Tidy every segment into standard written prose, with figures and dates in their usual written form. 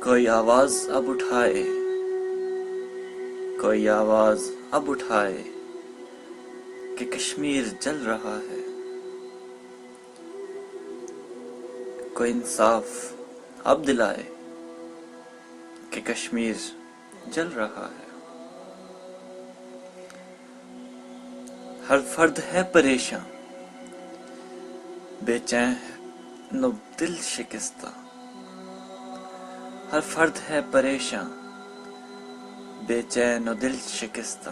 کوئی آواز اب اٹھائے، کوئی آواز اب اٹھائے کہ کشمیر جل رہا ہے۔ کوئی انصاف اب دلائے کہ کشمیر جل رہا ہے۔ ہر فرد ہے پریشاں، بے چین و دل شکستہ۔ ہر فرد ہے پریشاں، بے چین و دل شکستہ۔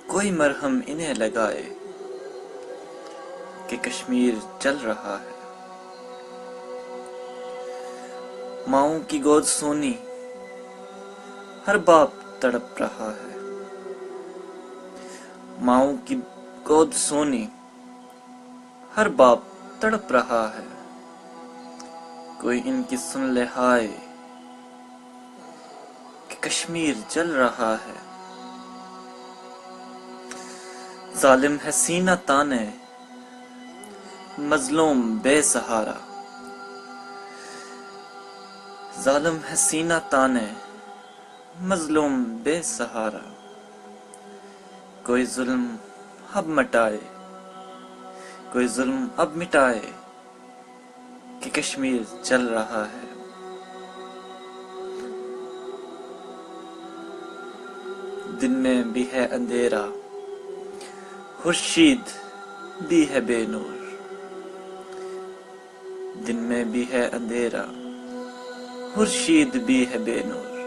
کوئی مرہم انہیں لگائے کہ کشمیر جل رہا ہے۔ ماؤں کی گود سونی ہر باپ تڑپ رہا ہے۔ ماؤں کی گود سونی ہر باپ تڑپ رہا ہے۔ کوئی ان کی سن لے ہائے کہ کشمیر جل رہا ہے۔ ظالم ہے سینہ تانے مظلوم بے سہارا۔ ظالم ہے سینہ تانے مظلوم بے سہارا۔ کوئی ظلم اب مٹائے، کوئی ظلم اب مٹائے کہ کشمیر جل رہا ہے۔ دن میں بھی ہے اندھیرا، خورشید بھی ہے بے نور۔ دن میں بھی ہے اندھیرا، خورشید بھی ہے بے نور۔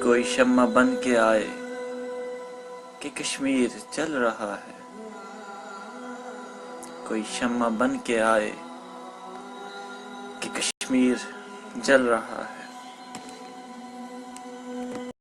کوئی شمع بن کے آئے کہ کشمیر جل رہا ہے۔ کوئی شمع بن کے آئے کہ کشمیر جل رہا ہے۔